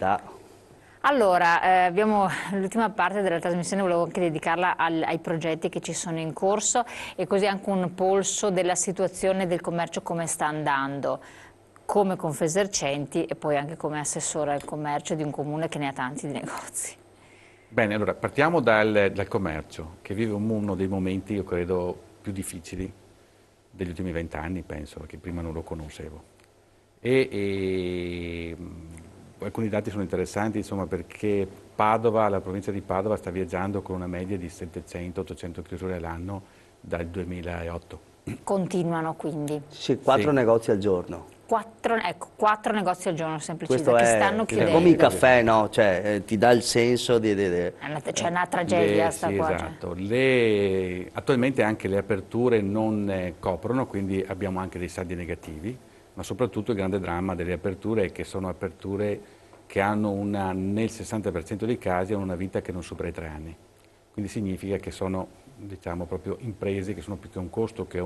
attività? Allora, l'ultima parte della trasmissione volevo anche dedicarla ai progetti che ci sono in corso e così anche un polso della situazione del commercio, come sta andando, come Confesercenti e poi anche come assessore al commercio di un comune che ne ha tanti di negozi. Bene, allora partiamo dal commercio, che vive uno dei momenti, io credo, più difficili degli ultimi 20 anni, penso, perché prima non lo conoscevo. Alcuni dati sono interessanti, insomma, perché Padova, la provincia di Padova sta viaggiando con una media di 700-800 chiusure all'anno dal 2008. Continuano quindi. Sì, 4 Sì. negozi al giorno. 4 negozi al giorno, Questo semplicizza, che stanno è chiudendo. come il caffè, no? Cioè, ti dà il senso di... C'è una tragedia sta Sì, qua. esatto. Attualmente anche le aperture non coprono, quindi abbiamo anche dei saldi negativi, ma soprattutto il grande dramma delle aperture è che sono aperture che hanno nel 60% dei casi hanno una vita che non supera i 3 anni. Quindi significa che sono, diciamo, proprio imprese che sono più che un costo che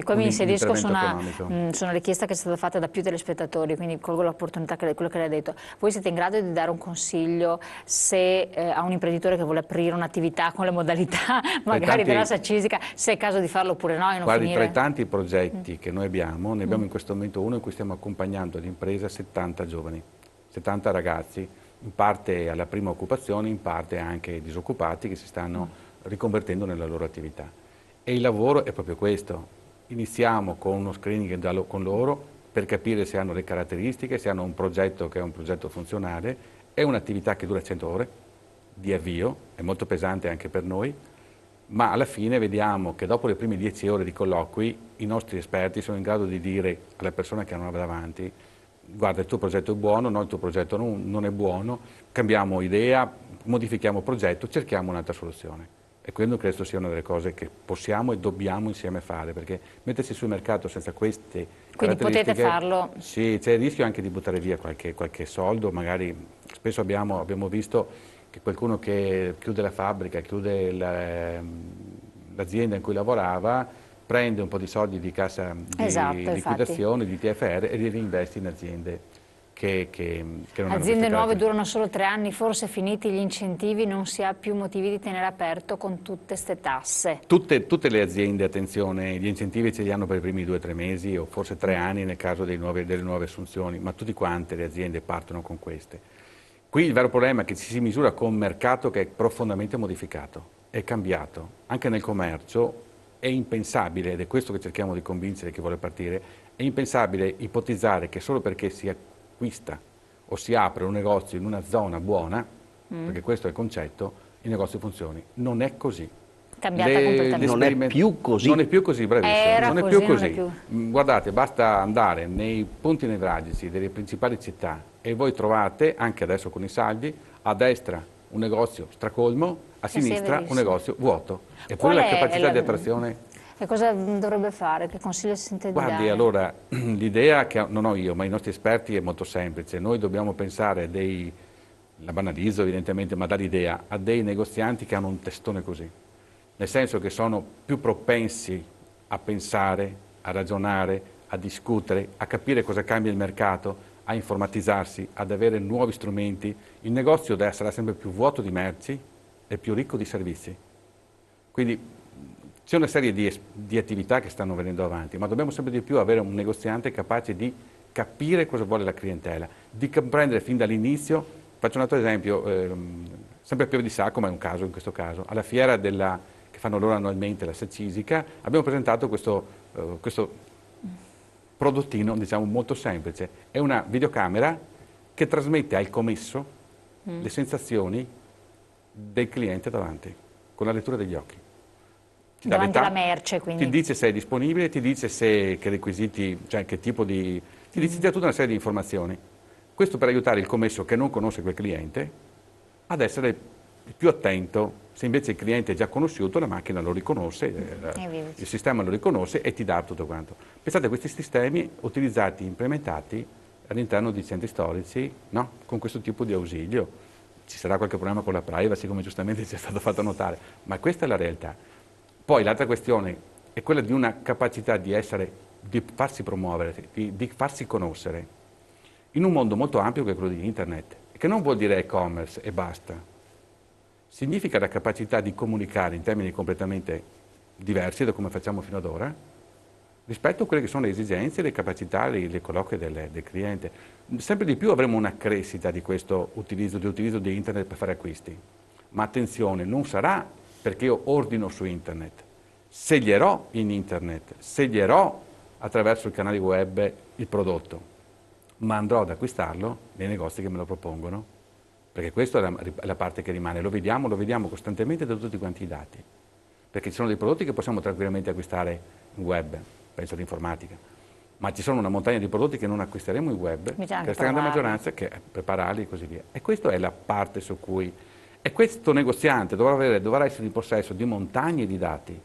Qua mi inserisco su intervento economico. su una richiesta che è stata fatta da più telespettatori, quindi colgo l'opportunità, quello che lei ha detto. Voi siete in grado di dare un consiglio se a un imprenditore che vuole aprire un'attività con le modalità magari della Saccisica, se è caso di farlo oppure no e non Guardi, finire? tra i tanti progetti che noi abbiamo, ne abbiamo in questo momento uno in cui stiamo accompagnando l'impresa 70 giovani, 70 ragazzi, in parte alla prima occupazione, in parte anche disoccupati che si stanno riconvertendo nella loro attività. E il lavoro è proprio questo. Iniziamo con uno screening con loro per capire se hanno le caratteristiche, se hanno un progetto che è un progetto funzionale. È un'attività che dura 100 ore di avvio, è molto pesante anche per noi, ma alla fine vediamo che dopo le prime 10 ore di colloqui i nostri esperti sono in grado di dire alla persona che hanno davanti: guarda, il tuo progetto è buono, no, il tuo progetto non è buono, cambiamo idea, modifichiamo progetto, cerchiamo un'altra soluzione. E credo che questo sia una delle cose che possiamo e dobbiamo insieme fare, perché mettersi sul mercato senza queste Quindi potete farlo? Sì, c'è il rischio anche di buttare via qualche soldo, magari spesso abbiamo visto che qualcuno che chiude la fabbrica, chiude l'azienda in cui lavorava, prende un po' di soldi di cassa di liquidazione, di TFR e li reinveste in aziende che non hanno aziende nuove durano solo 3 anni, forse finiti gli incentivi non si ha più motivi di tenere aperto con tutte ste tasse. Tutte le aziende, attenzione, gli incentivi ce li hanno per i primi 2 o 3 mesi o forse 3 anni nel caso delle nuove assunzioni, ma tutte quante le aziende partono con queste. Qui il vero problema è che ci si misura con un mercato che è profondamente modificato, è cambiato. Anche nel commercio è impensabile, ed è questo che cerchiamo di convincere chi vuole partire, è impensabile ipotizzare che solo perché si acquista o si apre un negozio in una zona buona, perché questo è il concetto, il negozio funzioni. Non è così. Cambiata completamente. Non è più così. Non è più così, bravissimo. Non è più così. Guardate, basta andare nei punti nevralgici delle principali città e voi trovate, anche adesso con i saldi, a destra un negozio stracolmo, a sinistra un negozio vuoto. Eppure la capacità di attrazione... E cosa dovrebbe fare? Che consiglio si sente di dare? Guardi, allora, l'idea che non ho io, ma i nostri esperti è molto semplice. Noi dobbiamo pensare la banalizzo evidentemente, ma dà l'idea, a dei negozianti che hanno un testone così. Nel senso che sono più propensi a pensare, a ragionare, a discutere, a capire cosa cambia il mercato, a informatizzarsi, ad avere nuovi strumenti. Il negozio sarà sempre più vuoto di merci e più ricco di servizi. Quindi c'è una serie di attività che stanno venendo avanti, ma dobbiamo sempre di più avere un negoziante capace di capire cosa vuole la clientela, di comprendere fin dall'inizio. Faccio un altro esempio, sempre Pieve di Sacco, ma è un caso in questo caso. Alla fiera che fanno loro annualmente, la Saccisica, abbiamo presentato questo prodottino, diciamo, molto semplice. È una videocamera che trasmette al commesso le sensazioni del cliente davanti, con la lettura degli occhi. Davanti alla merce, quindi. Ti dice se è disponibile, ti dice che requisiti, cioè che tipo di... ti dice tutta una serie di informazioni. Questo per aiutare il commesso che non conosce quel cliente ad essere più attento. Se invece il cliente è già conosciuto, la macchina lo riconosce, il sistema lo riconosce e ti dà tutto quanto. Pensate a questi sistemi utilizzati, implementati all'interno di centri storici, no? Con questo tipo di ausilio. Ci sarà qualche problema con la privacy, come giustamente ci è stato fatto notare, ma questa è la realtà. Poi l'altra questione è quella di una capacità di farsi promuovere, di farsi conoscere. in un mondo molto ampio che è quello di internet, che non vuol dire e-commerce e basta. Significa la capacità di comunicare in termini completamente diversi da come facciamo fino ad ora, rispetto a quelle che sono le esigenze, le capacità, le colloquie del cliente. Sempre di più avremo una crescita di questo utilizzo di internet per fare acquisti. Ma attenzione, non sarà perché io ordino su internet, sceglierò in internet, sceglierò attraverso i canali web il prodotto, ma andrò ad acquistarlo nei negozi che me lo propongono, perché questa è la parte che rimane, lo vediamo costantemente da tutti quanti i dati, perché ci sono dei prodotti che possiamo tranquillamente acquistare in web, penso all'informatica, ma ci sono una montagna di prodotti che non acquisteremo in web, che la stragrande maggioranza che prepararli e così via. E questa è la parte su cui, e questo negoziante dovrà essere in possesso di montagne di dati.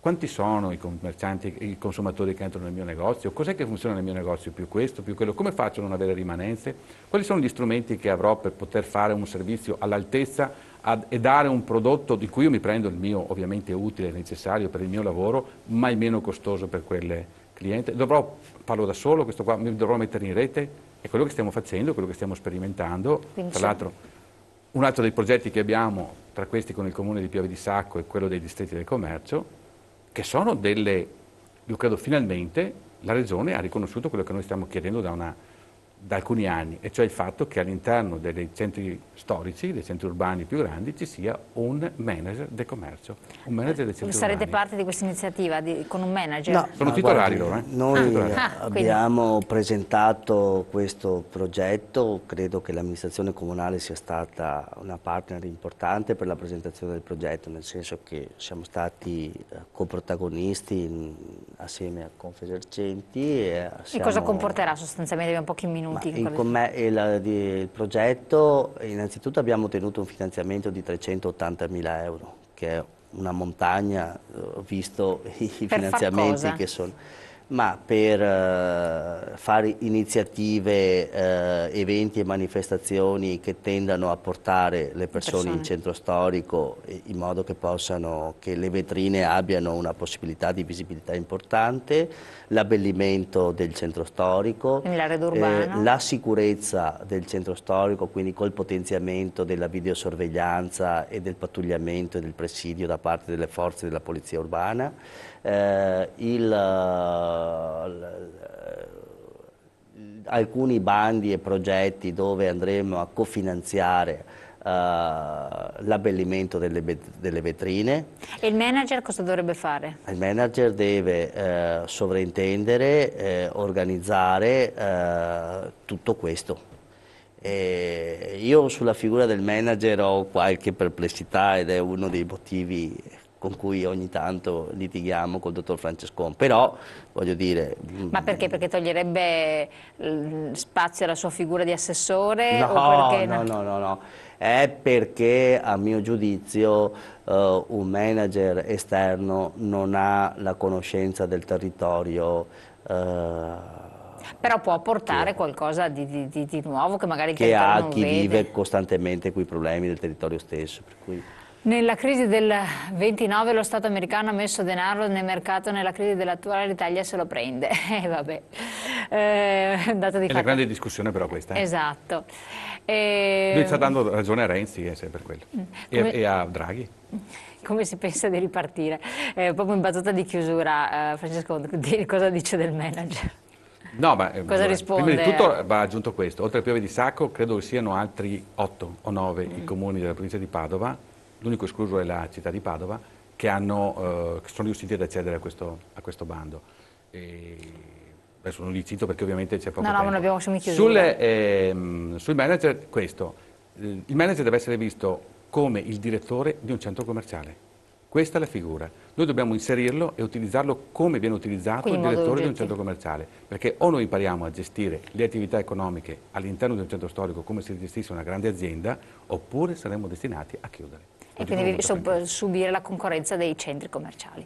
Quanti sono i commercianti, i consumatori che entrano nel mio negozio? Cos'è che funziona nel mio negozio? Più questo, più quello? Come faccio a non avere rimanenze? Quali sono gli strumenti che avrò per poter fare un servizio all'altezza e dare un prodotto di cui io mi prendo il mio ovviamente utile e necessario per il mio lavoro, ma il meno costoso per quel cliente? Parlo da solo, questo qua mi dovrò mettere in rete? È quello che stiamo facendo, è quello che stiamo sperimentando. Quindi tra l'altro, un altro dei progetti che abbiamo, tra questi con il Comune di Piave di Sacco e quello dei distretti del commercio, che sono io credo finalmente la Regione ha riconosciuto quello che noi stiamo chiedendo da alcuni anni, e cioè il fatto che all'interno dei centri storici, dei centri urbani più grandi, ci sia un manager del commercio, un manager dei centri Sarete urbani. parte di questa iniziativa con un manager? No, Sono ma titolari guardi, loro, Noi quindi. abbiamo presentato questo progetto, credo che l'amministrazione comunale sia stata una partner importante per la presentazione del progetto, nel senso che siamo stati coprotagonisti assieme a Confesercenti. E cosa comporterà sostanzialmente? Abbiamo pochi minuti. Il progetto, innanzitutto abbiamo ottenuto un finanziamento di 380.000 euro, che è una montagna, visto i finanziamenti che sono, ma per fare iniziative, eventi e manifestazioni che tendano a portare le persone in centro storico in modo che le vetrine abbiano una possibilità di visibilità importante, l'abbellimento del centro storico, la sicurezza del centro storico, quindi col potenziamento della videosorveglianza e del pattugliamento e del presidio da parte delle forze della polizia urbana, alcuni bandi e progetti dove andremo a cofinanziare l'abbellimento delle vetrine. E il manager cosa dovrebbe fare? Il manager deve sovraintendere, organizzare tutto questo. Io sulla figura del manager ho qualche perplessità ed è uno dei motivi con cui ogni tanto litighiamo col dottor Francescon, però voglio dire... Ma perché? Perché toglierebbe spazio alla sua figura di assessore? No, è perché a mio giudizio un manager esterno non ha la conoscenza del territorio. Però può portare qualcosa di nuovo che magari che ha chi vive costantemente quei problemi del territorio stesso. Per cui... Nella crisi del 29 lo Stato americano ha messo denaro nel mercato, nella crisi dell'attuale l'Italia se lo prende. Vabbè. È una grande discussione però questa. Esatto. Lui sta dando ragione a Renzi, è sempre quello, e a Draghi. Come si pensa di ripartire? Proprio in battuta di chiusura, Francesco, cosa dice del manager? No, ma cosa risponde? Prima di tutto va aggiunto questo, oltre a Piave di Sacco credo che siano altri 8 o 9 i comuni della provincia di Padova, l'unico escluso è la città di Padova, che sono riusciti ad accedere a questo bando. Adesso non li cito perché ovviamente c'è poco tempo. No, non abbiamo chiusura. Sul manager questo, il manager deve essere visto come il direttore di un centro commerciale. Questa è la figura. Noi dobbiamo inserirlo e utilizzarlo come viene utilizzato il direttore di un centro commerciale, perché o noi impariamo a gestire le attività economiche all'interno di un centro storico come si gestisce una grande azienda, oppure saremo destinati a chiudere. e quindi subire la concorrenza dei centri commerciali.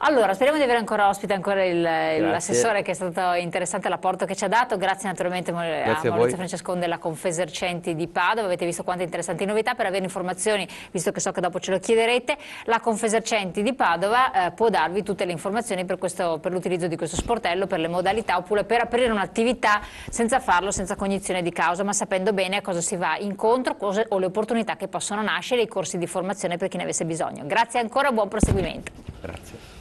Allora, speriamo di avere ancora ospite l'assessore, che è stato interessante l'apporto che ci ha dato. Grazie naturalmente a Maurizio Francescon della Confesercenti di Padova. Avete visto quante interessanti novità. Per avere informazioni, visto che so che dopo ce lo chiederete, la Confesercenti di Padova può darvi tutte le informazioni per l'utilizzo di questo sportello, per le modalità, oppure per aprire un'attività senza farlo, senza cognizione di causa, ma sapendo bene a cosa si va incontro, o le opportunità che possono nascere, i corsi di formazione per chi ne avesse bisogno. Grazie ancora, buon proseguimento. Grazie.